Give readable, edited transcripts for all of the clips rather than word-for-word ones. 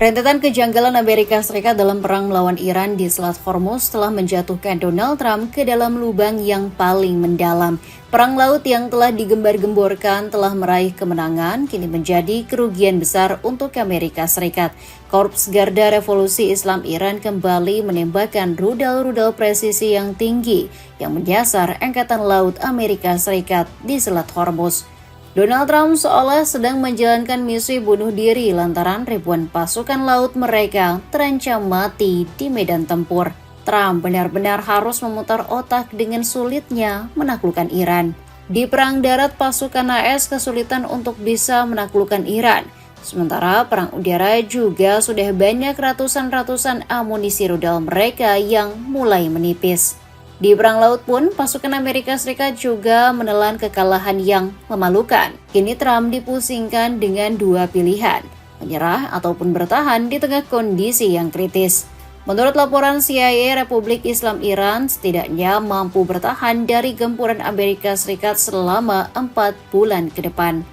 Rentetan kejanggalan Amerika Serikat dalam perang melawan Iran di Selat Hormuz telah menjatuhkan Donald Trump ke dalam lubang yang paling mendalam. Perang laut yang telah digembar-gemborkan telah meraih kemenangan, kini menjadi kerugian besar untuk Amerika Serikat. Korps Garda Revolusi Islam Iran kembali menembakkan rudal-rudal presisi yang tinggi yang menyasar Angkatan Laut Amerika Serikat di Selat Hormuz. Donald Trump seolah sedang menjalankan misi bunuh diri lantaran ribuan pasukan laut mereka terancam mati di medan tempur. Trump benar-benar harus memutar otak dengan sulitnya menaklukkan Iran. Di perang darat, pasukan AS kesulitan untuk bisa menaklukkan Iran. Sementara perang udara juga sudah banyak ratusan amunisi rudal mereka yang mulai menipis. Di perang laut pun, pasukan Amerika Serikat juga menelan kekalahan yang memalukan. Kini Trump dipusingkan dengan dua pilihan, menyerah ataupun bertahan di tengah kondisi yang kritis. Menurut laporan CIA, Republik Islam Iran setidaknya mampu bertahan dari gempuran Amerika Serikat selama 4 bulan ke depan.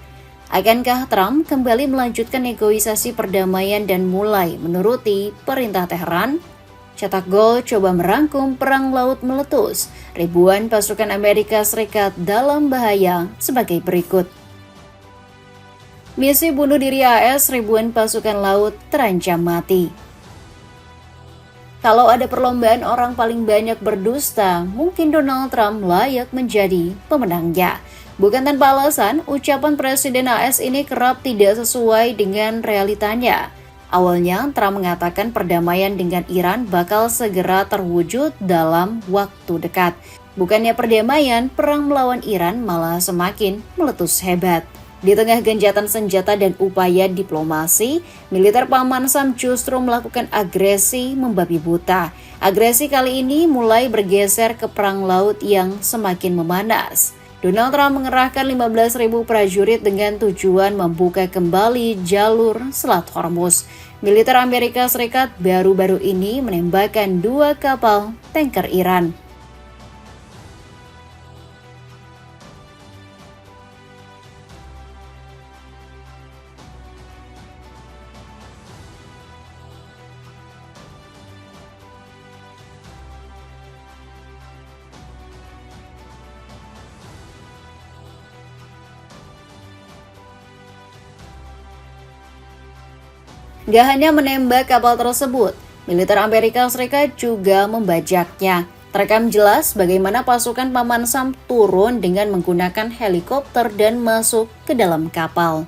Akankah Trump kembali melanjutkan negosiasi perdamaian dan mulai menuruti perintah Teheran? Cetak Gol coba merangkum perang laut meletus, ribuan pasukan Amerika Serikat dalam bahaya sebagai berikut. Misi bunuh diri AS, ribuan pasukan laut terancam mati. Kalau ada perlombaan orang paling banyak berdusta, mungkin Donald Trump layak menjadi pemenangnya. Bukan tanpa alasan, ucapan Presiden AS ini kerap tidak sesuai dengan realitanya. Awalnya, Trump mengatakan perdamaian dengan Iran bakal segera terwujud dalam waktu dekat. Bukannya perdamaian, perang melawan Iran malah semakin meletus hebat. Di tengah gencatan senjata dan upaya diplomasi, militer Paman Sam justru melakukan agresi membabi buta. Agresi kali ini mulai bergeser ke perang laut yang semakin memanas. Donald Trump mengerahkan 15.000 prajurit dengan tujuan membuka kembali jalur Selat Hormuz. Militer Amerika Serikat baru-baru ini menembakkan 2 kapal tanker Iran. Gak hanya menembak kapal tersebut, militer Amerika Serikat juga membajaknya. Terekam jelas bagaimana pasukan Paman Sam turun dengan menggunakan helikopter dan masuk ke dalam kapal.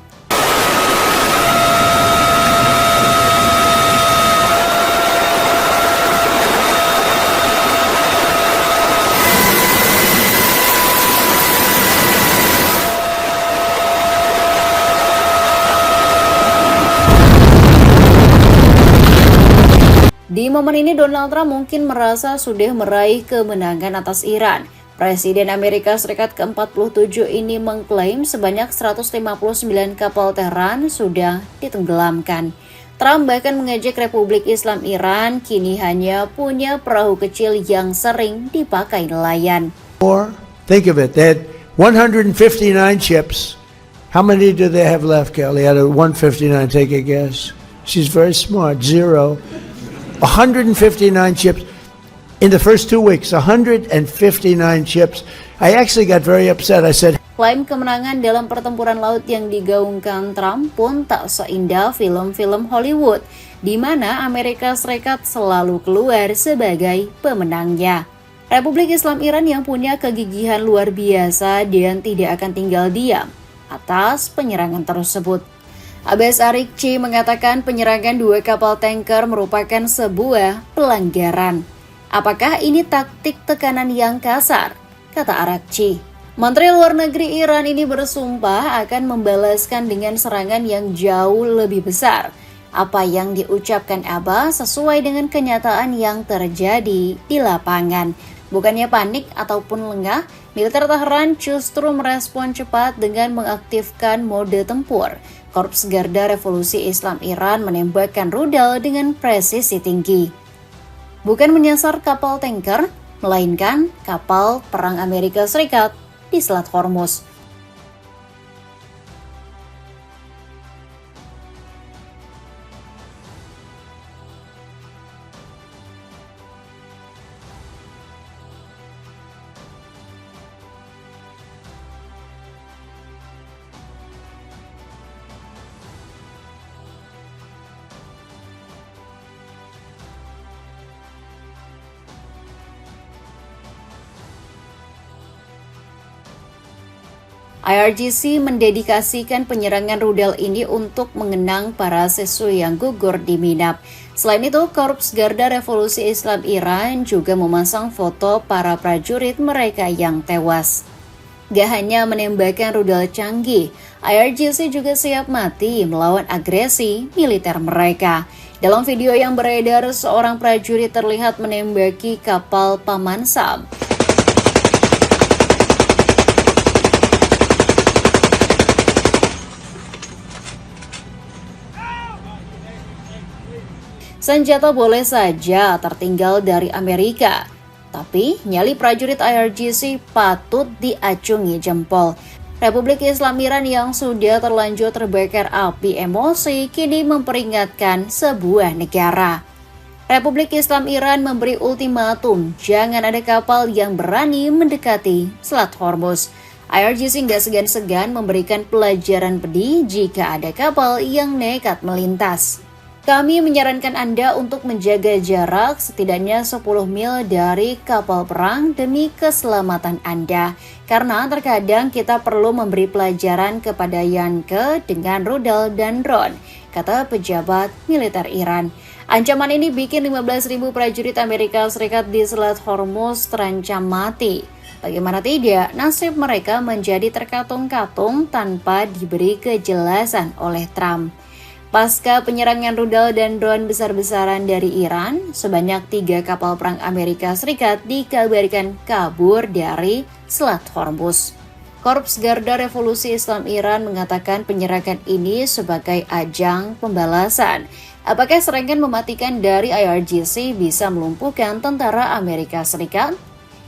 Di momen ini Donald Trump mungkin merasa sudah meraih kemenangan atas Iran. Presiden Amerika Serikat ke-47 ini mengklaim sebanyak 159 kapal Teheran sudah ditenggelamkan. Trump bahkan mengejek Republik Islam Iran kini hanya punya perahu kecil yang sering dipakai nelayan. Think of it, they had 159 ships. How many do they have left, Kelly? Out of 159, take a guess. She's very smart, 0. 159 ships in the first 2 weeks, 159 ships. I actually got very upset. I said, klaim kemenangan dalam pertempuran laut yang digaungkan Trump pun tak seindah film-film Hollywood, di mana Amerika Serikat selalu keluar sebagai pemenangnya. Republik Islam Iran yang punya kegigihan luar biasa dan tidak akan tinggal diam atas penyerangan tersebut. Abbas Araghchi mengatakan penyerangan 2 kapal tanker merupakan sebuah pelanggaran. Apakah ini taktik tekanan yang kasar? Kata Araghchi. Menteri Luar Negeri Iran ini bersumpah akan membalaskan dengan serangan yang jauh lebih besar. Apa yang diucapkan Abbas sesuai dengan kenyataan yang terjadi di lapangan. Bukannya panik ataupun lengah, militer Teheran justru merespon cepat dengan mengaktifkan mode tempur. Korps Garda Revolusi Islam Iran menembakkan rudal dengan presisi tinggi. Bukan menyasar kapal tanker, melainkan kapal perang Amerika Serikat di Selat Hormuz. IRGC mendedikasikan penyerangan rudal ini untuk mengenang para siswi yang gugur di Minab. Selain itu, Korps Garda Revolusi Islam Iran juga memasang foto para prajurit mereka yang tewas. Gak hanya menembakkan rudal canggih, IRGC juga siap mati melawan agresi militer mereka. Dalam video yang beredar, seorang prajurit terlihat menembaki kapal Paman Sam. Senjata boleh saja tertinggal dari Amerika, tapi nyali prajurit IRGC patut diacungi jempol. Republik Islam Iran yang sudah terlanjur terbakar api emosi kini memperingatkan sebuah negara. Republik Islam Iran memberi ultimatum jangan ada kapal yang berani mendekati Selat Hormuz. IRGC nggak segan-segan memberikan pelajaran pedih jika ada kapal yang nekat melintas. Kami menyarankan Anda untuk menjaga jarak setidaknya 10 mil dari kapal perang demi keselamatan Anda. Karena terkadang kita perlu memberi pelajaran kepada Yanke dengan rudal dan drone, kata pejabat militer Iran. Ancaman ini bikin 15.000 prajurit Amerika Serikat di Selat Hormuz terancam mati. Bagaimana tidak, nasib mereka menjadi terkatung-katung tanpa diberi kejelasan oleh Trump. Pasca penyerangan rudal dan drone besar-besaran dari Iran, sebanyak 3 kapal perang Amerika Serikat dikabarkan kabur dari Selat Hormuz. Korps Garda Revolusi Islam Iran mengatakan penyerangan ini sebagai ajang pembalasan. Apakah serangan mematikan dari IRGC bisa melumpuhkan tentara Amerika Serikat?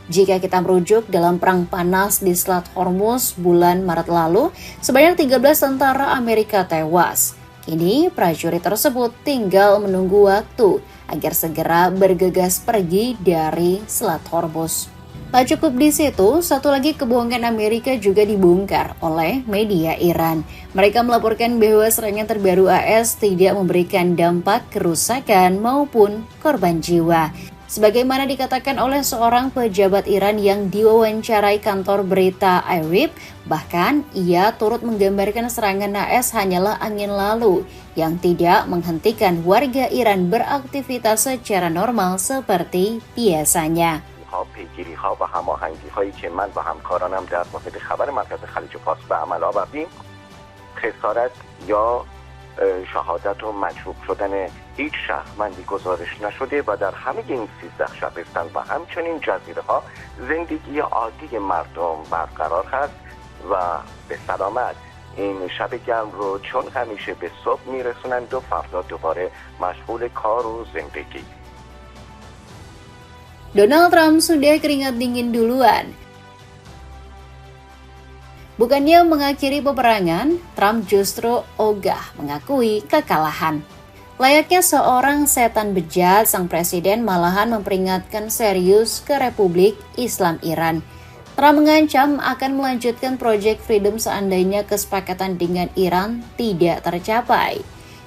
Jika kita merujuk dalam perang panas di Selat Hormuz bulan Maret lalu, sebanyak 13 tentara Amerika tewas. Kini prajurit tersebut tinggal menunggu waktu agar segera bergegas pergi dari Selat Hormuz. Tak cukup di situ, satu lagi kebohongan Amerika juga dibongkar oleh media Iran. Mereka melaporkan bahwa serangan terbaru AS tidak memberikan dampak kerusakan maupun korban jiwa. Sebagaimana dikatakan oleh seorang pejabat Iran yang diwawancarai kantor berita IRIB, bahkan ia turut menggambarkan serangan AS hanyalah angin lalu yang tidak menghentikan warga Iran beraktivitas secara normal seperti biasanya. پیگیری‌ها و هماهنگی‌هایی که من با همکارانم در مورد خبر مرکز خلیج فارس به عمل آوردیم خسارت یا شهادت و مجروح شدن هیچ شهروندی گزارش نشده و در همه این 13 شهرستان و همچنین جزیره ها زندگی عادی مردم برقرار هست و به سلامت این شب گرم رو چون همیشه به صبح میرسونند و فردا دوباره مشغول کار و زندگی. Donald Trump sudah keringat dingin duluan. Bukannya mengakhiri peperangan, Trump justru ogah mengakui kekalahan. Layaknya seorang setan bejat, sang presiden malahan memperingatkan serius ke Republik Islam Iran. Trump mengancam akan melanjutkan Project Freedom seandainya kesepakatan dengan Iran tidak tercapai.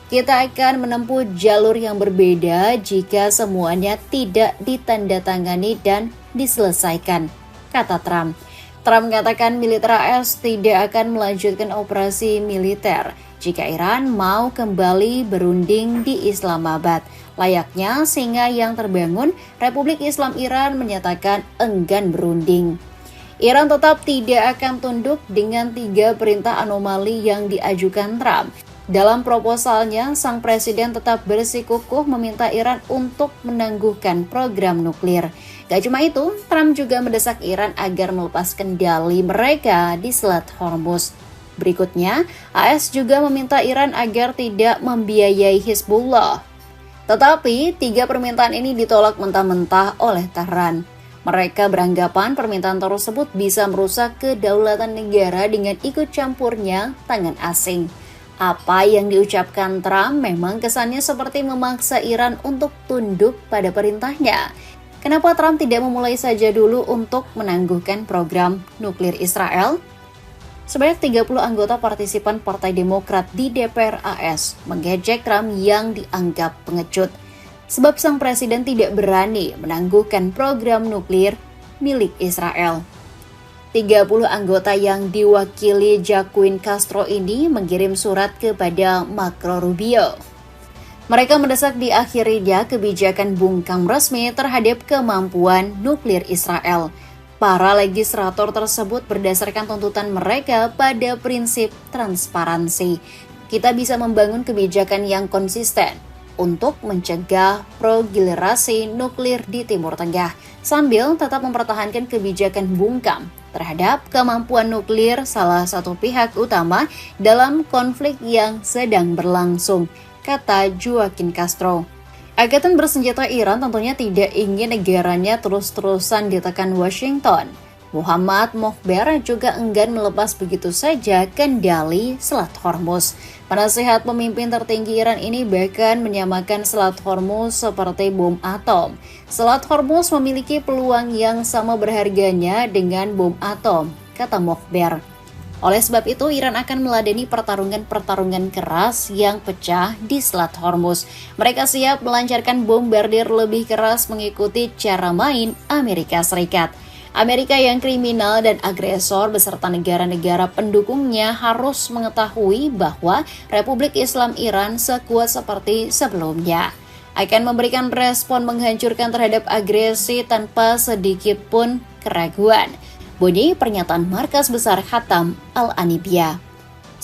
Kita akan menempuh jalur yang berbeda jika semuanya tidak ditandatangani dan diselesaikan, kata Trump. Trump mengatakan militer AS tidak akan melanjutkan operasi militer jika Iran mau kembali berunding di Islamabad. Layaknya singa yang terbangun, Republik Islam Iran menyatakan enggan berunding. Iran tetap tidak akan tunduk dengan 3 perintah anomali yang diajukan Trump. Dalam proposalnya, sang presiden tetap bersikukuh meminta Iran untuk menangguhkan program nuklir. Gak cuma itu, Trump juga mendesak Iran agar melepas kendali mereka di Selat Hormuz. Berikutnya, AS juga meminta Iran agar tidak membiayai Hizbullah. Tetapi, 3 permintaan ini ditolak mentah-mentah oleh Tehran. Mereka beranggapan permintaan tersebut bisa merusak kedaulatan negara dengan ikut campurnya tangan asing. Apa yang diucapkan Trump memang kesannya seperti memaksa Iran untuk tunduk pada perintahnya. Kenapa Trump tidak memulai saja dulu untuk menangguhkan program nuklir Israel? Sebanyak 30 anggota partisipan Partai Demokrat di DPR AS mengejek Trump yang dianggap pengecut. Sebab sang presiden tidak berani menangguhkan program nuklir milik Israel. 30 anggota yang diwakili Joaquin Castro ini mengirim surat kepada Marco Rubio. Mereka mendesak diakhirinya kebijakan bungkam resmi terhadap kemampuan nuklir Israel. Para legislator tersebut berdasarkan tuntutan mereka pada prinsip transparansi. Kita bisa membangun kebijakan yang konsisten untuk mencegah proliferasi nuklir di Timur Tengah, sambil tetap mempertahankan kebijakan bungkam terhadap kemampuan nuklir salah satu pihak utama dalam konflik yang sedang berlangsung, kata Joaquin Castro. Angkatan bersenjata Iran tentunya tidak ingin negaranya terus-terusan ditekan Washington. Muhammad Mokhber juga enggan melepas begitu saja kendali Selat Hormuz. Penasehat pemimpin tertinggi Iran ini bahkan menyamakan Selat Hormuz seperti bom atom. Selat Hormuz memiliki peluang yang sama berharganya dengan bom atom, kata Mokhber. Oleh sebab itu, Iran akan meladeni pertarungan keras yang pecah di Selat Hormuz. Mereka siap melancarkan bombardir lebih keras mengikuti cara main Amerika Serikat. Amerika yang kriminal dan agresor beserta negara-negara pendukungnya harus mengetahui bahwa Republik Islam Iran sekuat seperti sebelumnya. Akan memberikan respon menghancurkan terhadap agresi tanpa sedikit pun keraguan. Bunyi pernyataan Markas Besar Khatam Al-Anibiyah.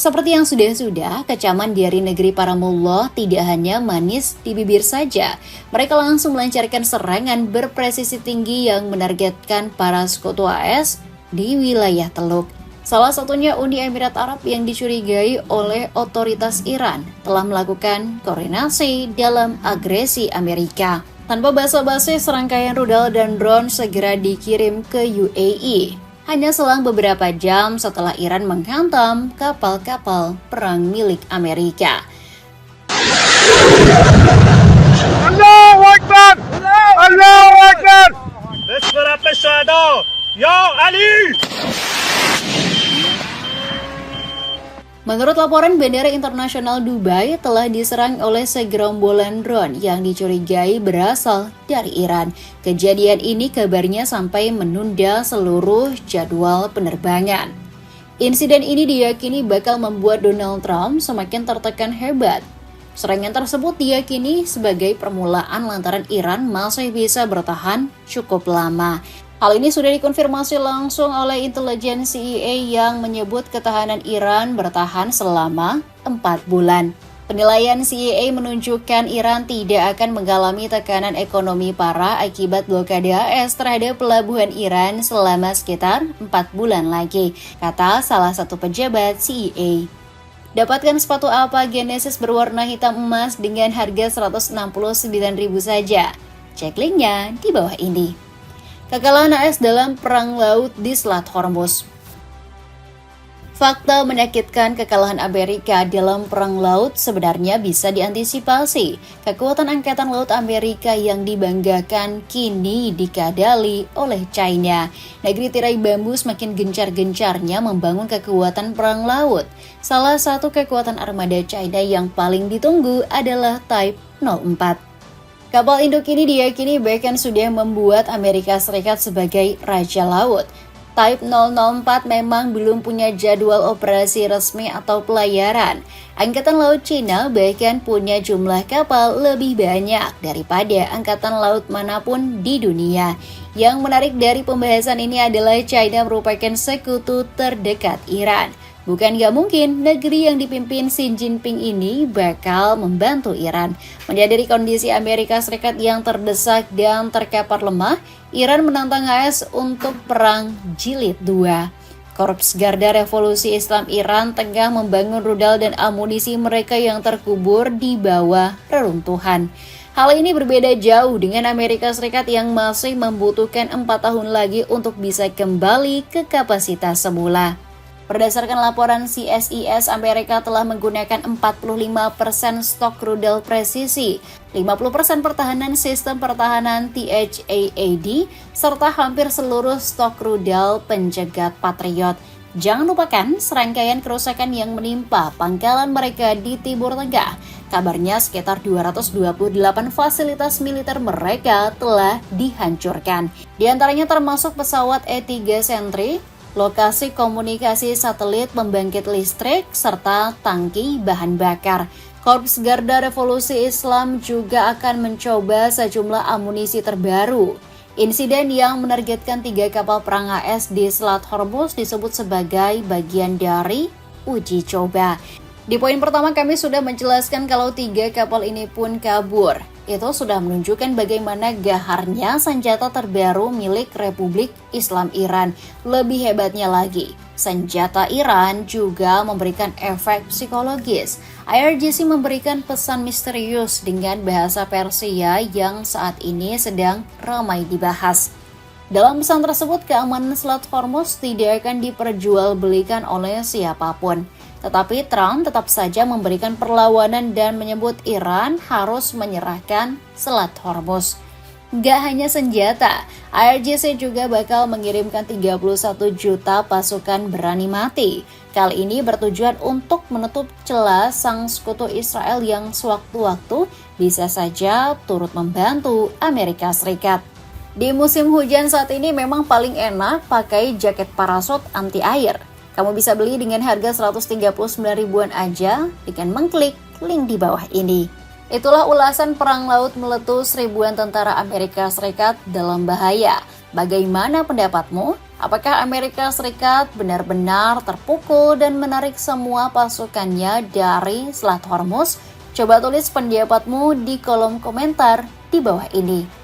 Seperti yang sudah-sudah, kecaman dari negeri para mullah tidak hanya manis di bibir saja. Mereka langsung melancarkan serangan berpresisi tinggi yang menargetkan para sekutu AS di wilayah Teluk. Salah satunya Uni Emirat Arab yang dicurigai oleh otoritas Iran telah melakukan koordinasi dalam agresi Amerika. Tanpa basa-basi, serangkaian rudal dan drone segera dikirim ke UAE. Hanya selang beberapa jam setelah Iran menghantam kapal-kapal perang milik Amerika. Allahu Akbar! Allahu Akbar! Bismillah syahada! Ya Ali! Menurut laporan, Bandara Internasional Dubai telah diserang oleh segerombolan drone yang dicurigai berasal dari Iran. Kejadian ini kabarnya sampai menunda seluruh jadwal penerbangan. Insiden ini diyakini bakal membuat Donald Trump semakin tertekan hebat. Serangan tersebut diyakini sebagai permulaan lantaran Iran masih bisa bertahan cukup lama. Hal ini sudah dikonfirmasi langsung oleh intelijen CIA yang menyebut ketahanan Iran bertahan selama 4 bulan. Penilaian CIA menunjukkan Iran tidak akan mengalami tekanan ekonomi parah akibat blokade AS terhadap pelabuhan Iran selama sekitar 4 bulan lagi, kata salah satu pejabat CIA. Dapatkan sepatu apa Genesis berwarna hitam emas dengan harga 169.000 saja. Cek linknya di bawah ini. Kekalahan AS dalam perang laut di Selat Hormuz. Fakta menyakitkan kekalahan Amerika dalam perang laut sebenarnya bisa diantisipasi. Kekuatan Angkatan Laut Amerika yang dibanggakan kini dikadali oleh China. Negeri tirai bambu semakin gencar-gencarnya membangun kekuatan perang laut. Salah satu kekuatan armada China yang paling ditunggu adalah Type 04. Kapal induk ini diyakini bahkan sudah membuat Amerika Serikat sebagai Raja Laut. Type 004 memang belum punya jadwal operasi resmi atau pelayaran. Angkatan Laut Cina bahkan punya jumlah kapal lebih banyak daripada angkatan laut manapun di dunia. Yang menarik dari pembahasan ini adalah China merupakan sekutu terdekat Iran. Bukan gak mungkin negeri yang dipimpin Xi Jinping ini bakal membantu Iran. Menyadari kondisi Amerika Serikat yang terdesak dan terkapar lemah, Iran menantang AS untuk perang jilid 2. Korps Garda Revolusi Islam Iran tengah membangun rudal dan amunisi mereka yang terkubur di bawah reruntuhan. Hal ini berbeda jauh dengan Amerika Serikat yang masih membutuhkan 4 tahun lagi untuk bisa kembali ke kapasitas semula. Berdasarkan laporan CSIS, Amerika telah menggunakan 45% stok rudal presisi, 50% pertahanan sistem pertahanan THAAD, serta hampir seluruh stok rudal pencegat Patriot. Jangan lupakan serangkaian kerusakan yang menimpa pangkalan mereka di Timur Tengah. Kabarnya sekitar 228 fasilitas militer mereka telah dihancurkan. Di antaranya termasuk pesawat E-3 Sentry, lokasi komunikasi satelit pembangkit listrik, serta tangki bahan bakar. Korps Garda Revolusi Islam juga akan mencoba sejumlah amunisi terbaru. Insiden yang menargetkan 3 kapal perang AS di Selat Hormuz disebut sebagai bagian dari uji coba. Di poin pertama kami sudah menjelaskan kalau 3 kapal ini pun kabur. Itu sudah menunjukkan bagaimana gaharnya senjata terbaru milik Republik Islam Iran. Lebih hebatnya lagi, senjata Iran juga memberikan efek psikologis. IRGC memberikan pesan misterius dengan bahasa Persia yang saat ini sedang ramai dibahas. Dalam pesan tersebut, keamanan Selat Hormuz tidak akan diperjualbelikan oleh siapapun. Tetapi Trump tetap saja memberikan perlawanan dan menyebut Iran harus menyerahkan Selat Hormuz. Gak hanya senjata, IRGC juga bakal mengirimkan 31 juta pasukan berani mati. Kali ini bertujuan untuk menutup celah sang sekutu Israel yang sewaktu-waktu bisa saja turut membantu Amerika Serikat. Di musim hujan saat ini memang paling enak pakai jaket parasut anti air. Kamu bisa beli dengan harga 139 ribuan aja dengan mengklik link di bawah ini. Itulah ulasan perang laut meletus ribuan tentara Amerika Serikat dalam bahaya. Bagaimana pendapatmu? Apakah Amerika Serikat benar-benar terpukul dan menarik semua pasukannya dari Selat Hormuz? Coba tulis pendapatmu di kolom komentar di bawah ini.